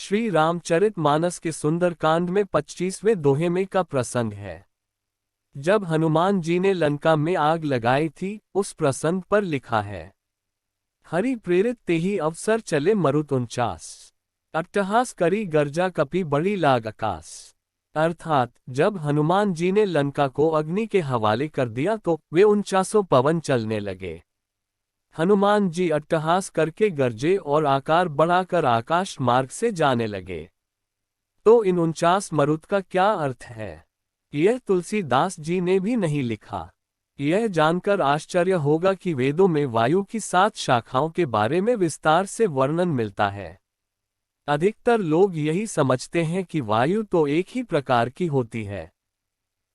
श्री रामचरितमानस के सुंदरकांड में 25वें दोहे में का प्रसंग है। जब हनुमान जी ने लंका में आग लगाई थी, उस प्रसंग पर लिखा है। हरि प्रेरित तेहि अवसर चले मरुत 49। अट्टहास करी गर्जा कपि बड़ी लाग आकाश। अर्थात जब हनुमान जी ने लंका को अग्नि के हवाले कर दिया तो वे 49 पवन चलने लगे। हनुमान जी अट्टहास करके गरजे और आकार बढ़ाकर आकाश मार्ग से जाने लगे। तो इन 49 मरुत का क्या अर्थ है, यह तुलसीदास जी ने भी नहीं लिखा। यह जानकर आश्चर्य होगा कि वेदों में वायु की 7 शाखाओं के बारे में विस्तार से वर्णन मिलता है। अधिकतर लोग यही समझते हैं कि वायु तो एक ही प्रकार की होती है,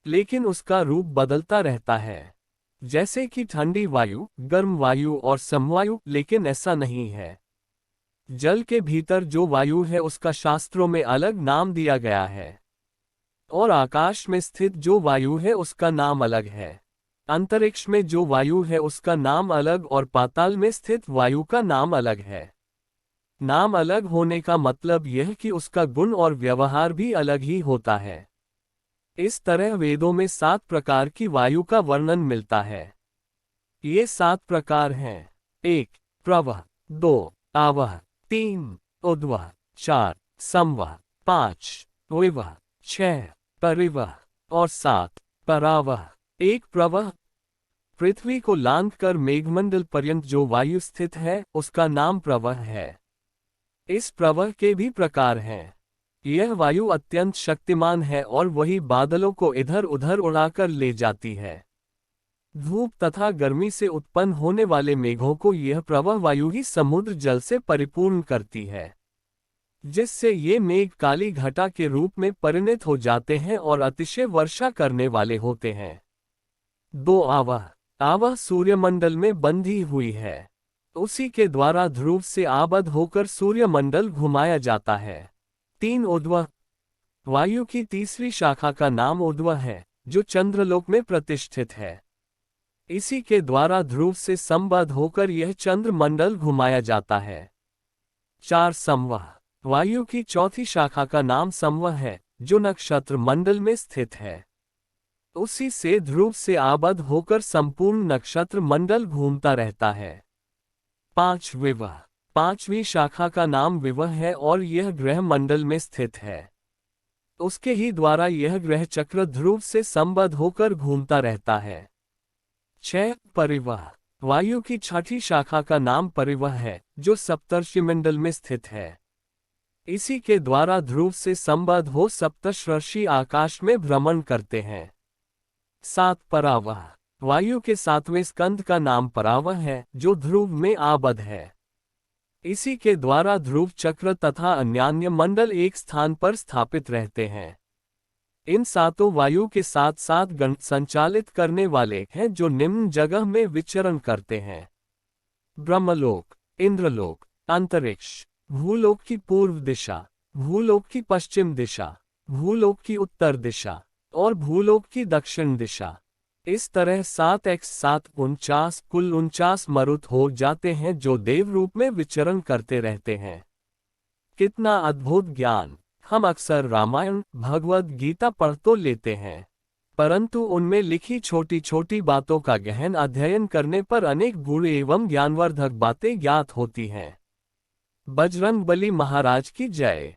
लेकिन उसका रूप बदलता रहता है, जैसे कि ठंडी वायु, गर्म वायु और समवायु, लेकिन ऐसा नहीं है। जल के भीतर जो वायु है उसका शास्त्रों में अलग नाम दिया गया है, और आकाश में स्थित जो वायु है उसका नाम अलग है। अंतरिक्ष में जो वायु है उसका नाम अलग और पाताल में स्थित वायु का नाम अलग है। नाम अलग होने का मतलब यह कि उसका गुण और व्यवहार भी अलग ही होता है। इस तरह वेदों में 7 प्रकार की वायु का वर्णन मिलता है। ये 7 प्रकार हैं। 1 प्रवह, 2 आवह, 3 उद्वह, 4 समवह, 5 विवह, 6 परिवह और 7 परावह। 1 प्रवह, पृथ्वी को लांघ कर मेघमंडल पर्यंत जो वायु स्थित है उसका नाम प्रवह है। इस प्रवह के भी प्रकार हैं। यह वायु अत्यंत शक्तिमान है और वही बादलों को इधर उधर उड़ाकर ले जाती है। धूप तथा गर्मी से उत्पन्न होने वाले मेघों को यह प्रवह वायु ही समुद्र जल से परिपूर्ण करती है, जिससे ये मेघ काली घटा के रूप में परिणत हो जाते हैं और अतिशय वर्षा करने वाले होते हैं। 2 आवह, आवह सूर्यमंडल में बंधी हुई है। उसी के द्वारा ध्रुव से आबद्ध होकर सूर्यमंडल घुमाया जाता है। 3 उद्वह, वायु की तीसरी शाखा का नाम उद्वह है, जो चंद्रलोक में प्रतिष्ठित है। इसी के द्वारा ध्रुव से संबद्ध होकर यह चंद्रमंडल घुमाया जाता है। 4 समवह, वायु की चौथी शाखा का नाम समवह है, जो नक्षत्र मंडल में स्थित है। उसी से ध्रुव से आबद्ध होकर संपूर्ण नक्षत्र मंडल घूमता रहता है। 5 विवह, 5वीं शाखा का नाम विवह है और यह ग्रह मंडल में स्थित है। उसके ही द्वारा यह ग्रह चक्र ध्रुव से संबद्ध होकर घूमता रहता है। 6 परिवह, वायु की 6ठी शाखा का नाम परिवह है, जो सप्तर्षिमंडल में स्थित है। इसी के द्वारा ध्रुव से संबद्ध हो सप्तर्षि आकाश में भ्रमण करते हैं। 7 परावह, वायु के 7वें स्कंद का नाम परावह है, जो ध्रुव में आबद्ध है। इसी के द्वारा ध्रुव चक्र तथा अन्यान्य मंडल एक स्थान पर स्थापित रहते हैं। इन 7 वायु के 7 गण संचालित करने वाले हैं, जो निम्न जगह में विचरण करते हैं। ब्रह्मलोक, इंद्रलोक, अंतरिक्ष, भूलोक की पूर्व दिशा, भूलोक की पश्चिम दिशा, भूलोक की उत्तर दिशा और भूलोक की दक्षिण दिशा। इस तरह 7x7 49 कुल 49 मरुत हो जाते हैं, जो देव रूप में विचरण करते रहते हैं। कितना अद्भुत ज्ञान! हम अक्सर रामायण, भगवद गीता पढ़ तो लेते हैं, परंतु उनमें लिखी छोटी छोटी बातों का गहन अध्ययन करने पर अनेक गूढ़ एवं ज्ञानवर्धक बातें ज्ञात होती हैं। बजरंगबली महाराज की जय।